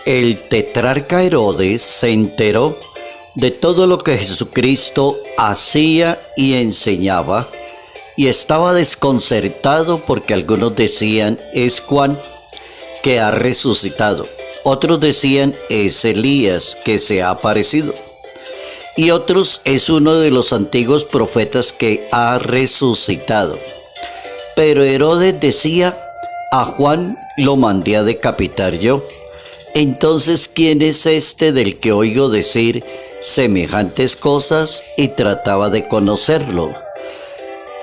El tetrarca Herodes se enteró de todo lo que Jesucristo hacía y enseñaba, y estaba desconcertado porque algunos decían es Juan que ha resucitado, otros decían es Elías que se ha aparecido, y otros es uno de los antiguos profetas que ha resucitado. Pero Herodes decía, a Juan lo mandé a decapitar yo. Entonces, ¿quién es este del que oigo decir semejantes cosas? Y trataba de conocerlo.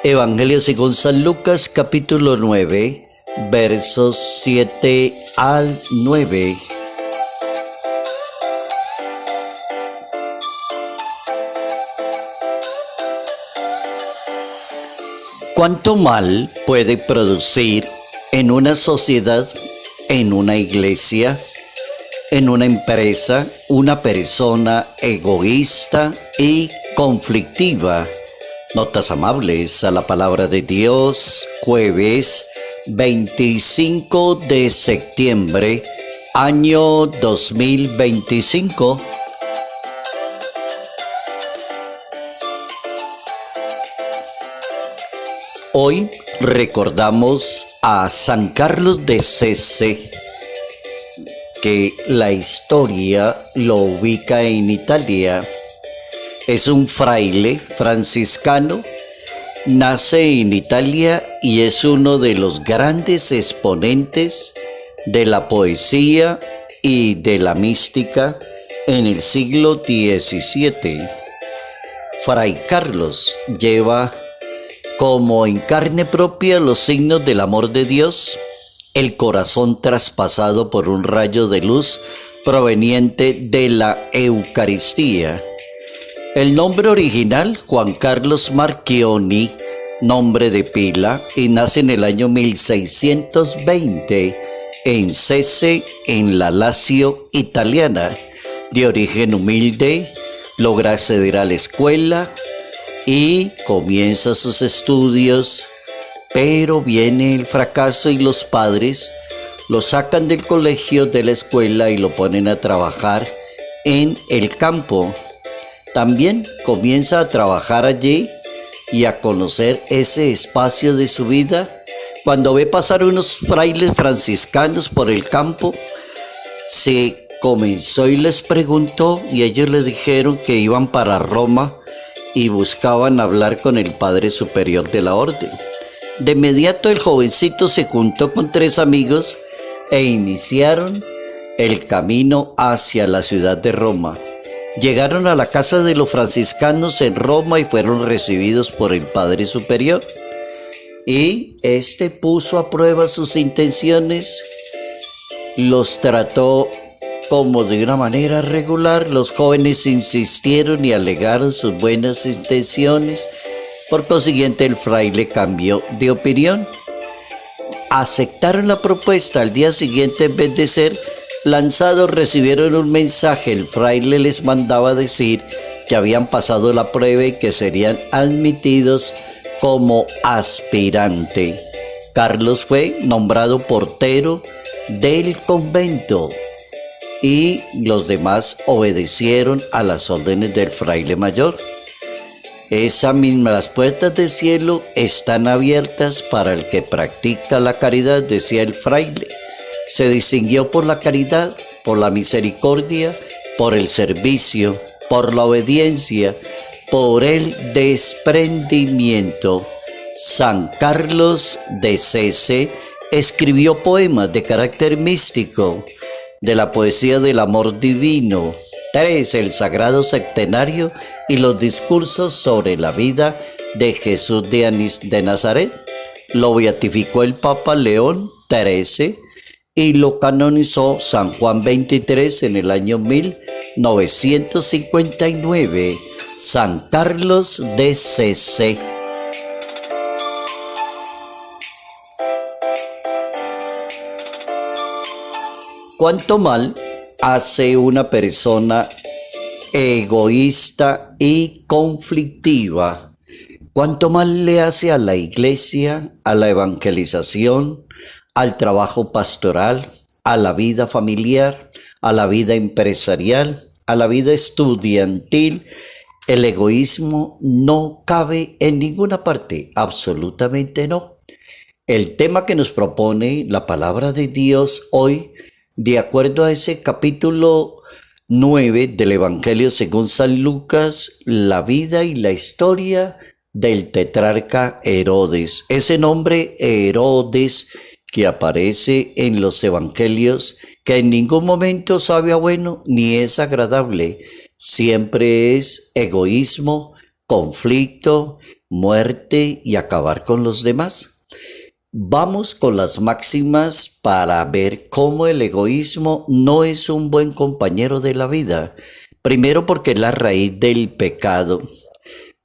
Evangelio según San Lucas, capítulo 9, versos 7 al 9. ¿Cuánto mal puede producir en una sociedad, en una iglesia, en una empresa, una persona egoísta y conflictiva? Notas amables a la palabra de Dios, jueves 25 de septiembre, año 2025. Hoy recordamos a San Carlos de Sese, que la historia lo ubica en Italia. Es un fraile franciscano, nace en Italia y es uno de los grandes exponentes de la poesía y de la mística en el siglo XVII. Fray Carlos lleva como en carne propia los signos del amor de Dios, el corazón traspasado por un rayo de luz proveniente de la Eucaristía. El nombre original, Juan Carlos Marchionni, nombre de pila, y nace en el año 1620 en Sese, en la Lazio italiana. De origen humilde, logra acceder a la escuela y comienza sus estudios. Pero viene el fracaso y los padres lo sacan del colegio, de la escuela, y lo ponen a trabajar en el campo. También comienza a trabajar allí y a conocer ese espacio de su vida. Cuando ve pasar unos frailes franciscanos por el campo, se comenzó y les preguntó, y ellos le dijeron que iban para Roma y buscaban hablar con el Padre Superior de la Orden. De inmediato el jovencito se juntó con 3 amigos e iniciaron el camino hacia la ciudad de Roma. Llegaron a la casa de los franciscanos en Roma y fueron recibidos por el Padre Superior. Y este puso a prueba sus intenciones, los trató como de una manera regular. Los jóvenes insistieron y alegaron sus buenas intenciones. Por consiguiente, el fraile cambió de opinión. Aceptaron la propuesta. Al día siguiente, en vez de ser lanzados, recibieron un mensaje. El fraile les mandaba decir que habían pasado la prueba y que serían admitidos como aspirante. Carlos fue nombrado portero del convento y los demás obedecieron a las órdenes del fraile mayor. Las puertas del cielo están abiertas para el que practica la caridad, decía el fraile. Se distinguió por la caridad, por la misericordia, por el servicio, por la obediencia, por el desprendimiento. San Carlos de Sese escribió poemas de carácter místico, de la poesía del amor divino. 3. El Sagrado Septenario y los discursos sobre la vida de Jesús de Nazaret. Lo beatificó el Papa León XIII y lo canonizó San Juan XXIII en el año 1959. San Carlos de Sese. ¿Cuánto mal hace una persona egoísta y conflictiva. ¿Cuánto mal le hace a la iglesia, a la evangelización, al trabajo pastoral, a la vida familiar, a la vida empresarial, a la vida estudiantil? El egoísmo no cabe en ninguna parte, absolutamente no. El tema que nos propone la palabra de Dios hoy, de acuerdo a ese capítulo 9 del Evangelio según San Lucas, la vida y la historia del tetrarca Herodes. Ese nombre Herodes que aparece en los evangelios, que en ningún momento sabe a bueno ni es agradable, siempre es egoísmo, conflicto, muerte y acabar con los demás. Vamos con las máximas para ver cómo el egoísmo no es un buen compañero de la vida. Primero, porque es la raíz del pecado.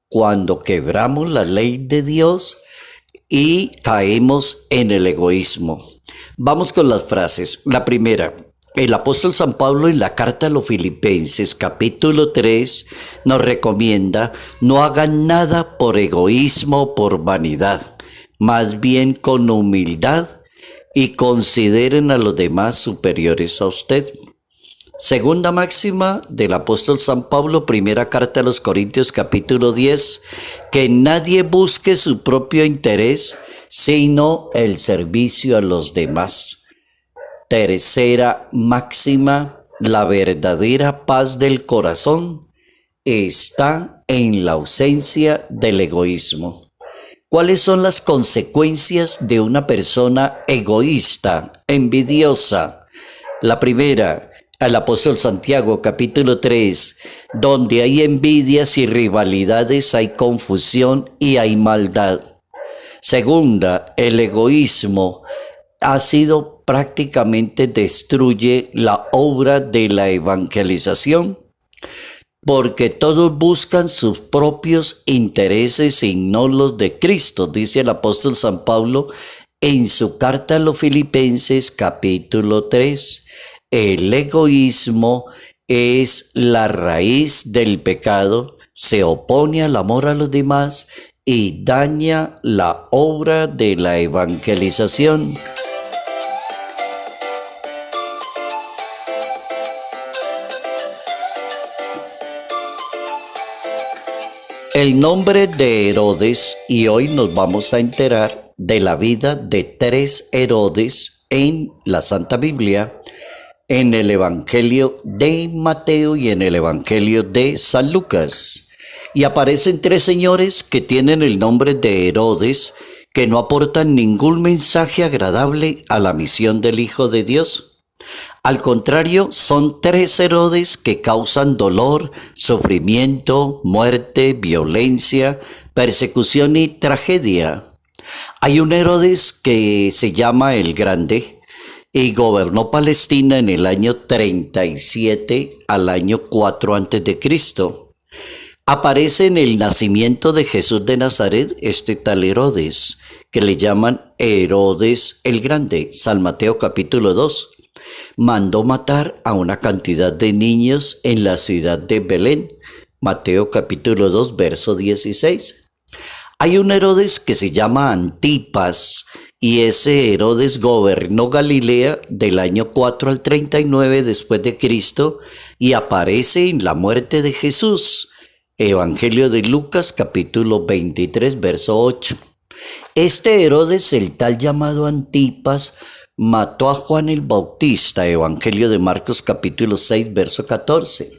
Cuando quebramos la ley de Dios y caemos en el egoísmo. Vamos con las frases. La primera, el apóstol San Pablo en la carta a los Filipenses, capítulo 3, nos recomienda: no hagan nada por egoísmo o por vanidad, más bien con humildad, y consideren a los demás superiores a usted. Segunda máxima del apóstol San Pablo, primera carta a los Corintios, capítulo 10, que nadie busque su propio interés, sino el servicio a los demás. Tercera máxima, la verdadera paz del corazón está en la ausencia del egoísmo. ¿Cuáles son las consecuencias de una persona egoísta, envidiosa? La primera, el apóstol Santiago, capítulo 3, donde hay envidias y rivalidades, hay confusión y hay maldad. Segunda, el egoísmo prácticamente destruye la obra de la evangelización, porque todos buscan sus propios intereses y no los de Cristo, dice el apóstol San Pablo en su carta a los Filipenses, capítulo 3. El egoísmo es la raíz del pecado, se opone al amor a los demás y daña la obra de la evangelización. El nombre de Herodes, y hoy nos vamos a enterar de la vida de 3 Herodes en la Santa Biblia, en el Evangelio de Mateo y en el Evangelio de San Lucas. Y aparecen 3 señores que tienen el nombre de Herodes, que no aportan ningún mensaje agradable a la misión del Hijo de Dios. Al contrario, son 3 Herodes que causan dolor, sufrimiento, muerte, violencia, persecución y tragedia. Hay un Herodes que se llama el Grande y gobernó Palestina en el año 37 al año 4 a.C. Aparece en el nacimiento de Jesús de Nazaret este tal Herodes, que le llaman Herodes el Grande. San Mateo capítulo 2. Mandó matar a una cantidad de niños en la ciudad de Belén. Mateo capítulo 2, verso 16. Hay un Herodes que se llama Antipas, y ese Herodes gobernó Galilea del año 4 al 39 después de Cristo y aparece en la muerte de Jesús. Evangelio de Lucas capítulo 23, verso 8. Este Herodes, el tal llamado Antipas, mató a Juan el Bautista, Evangelio de Marcos capítulo 6, verso 14.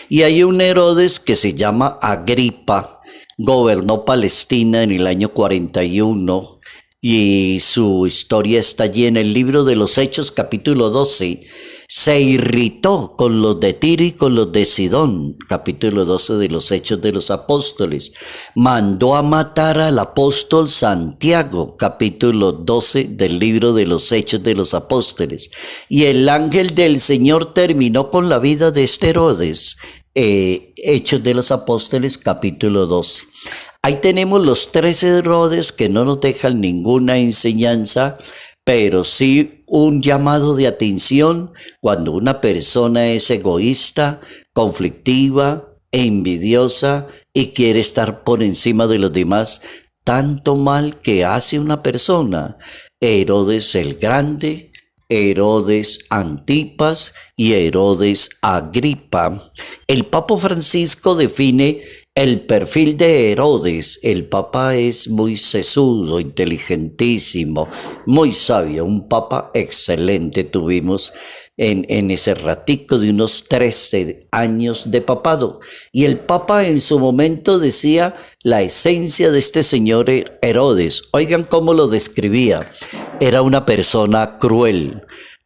Y hay un Herodes que se llama Agripa, gobernó Palestina en el año 41 y su historia está allí en el libro de los Hechos capítulo 12. Se irritó con los de Tiro y con los de Sidón, capítulo 12 de los Hechos de los Apóstoles. Mandó a matar al apóstol Santiago, capítulo 12 del libro de los Hechos de los Apóstoles. Y el ángel del Señor terminó con la vida de este Herodes, Hechos de los Apóstoles, capítulo 12. Ahí tenemos los 3 Herodes que no nos dejan ninguna enseñanza, pero sí un llamado de atención cuando una persona es egoísta, conflictiva, envidiosa y quiere estar por encima de los demás, tanto mal que hace una persona. Herodes el Grande, Herodes Antipas y Herodes Agripa. El Papa Francisco define el perfil de Herodes. El Papa es muy sesudo, inteligentísimo, muy sabio, un Papa excelente tuvimos en ese ratico de unos 13 años de papado. Y el Papa en su momento decía la esencia de este señor Herodes. Oigan cómo lo describía. Era una persona cruel.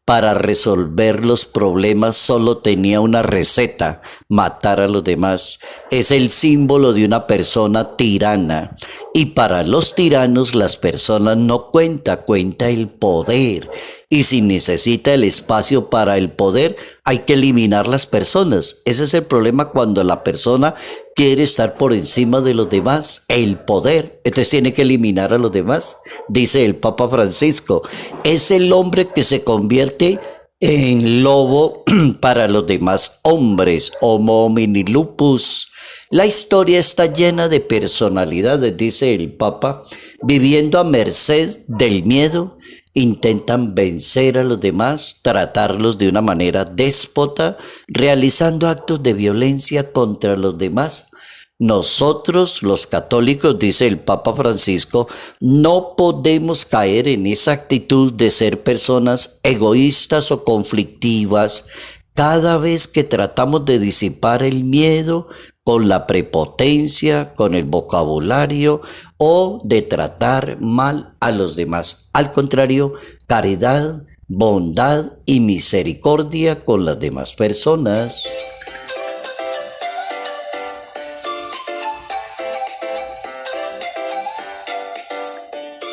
Para resolver los problemas solo tenía una receta: matar a los demás. Es el símbolo de una persona tirana. Y para los tiranos las personas no cuenta el poder. Y si necesita el espacio para el poder, hay que eliminar las personas. Ese es el problema cuando la persona quiere estar por encima de los demás, el poder. Entonces tiene que eliminar a los demás, dice el Papa Francisco. Es el hombre que se convierte en lobo para los demás hombres, homo homini lupus. La historia está llena de personalidades, dice el Papa, viviendo a merced del miedo. Intentan vencer a los demás, tratarlos de una manera déspota, realizando actos de violencia contra los demás. Nosotros, los católicos, dice el Papa Francisco, no podemos caer en esa actitud de ser personas egoístas o conflictivas cada vez que tratamos de disipar el miedo con la prepotencia, con el vocabulario o de tratar mal a los demás. Al contrario, caridad, bondad y misericordia con las demás personas.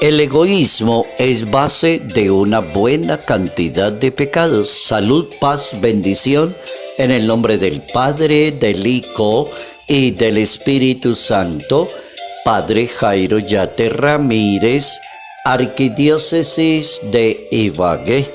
El egoísmo es base de una buena cantidad de pecados. Salud, paz, bendición, en el nombre del Padre, del Hijo y del Espíritu Santo. Padre Jairo Yate Ramírez, Arquidiócesis de Ibagué.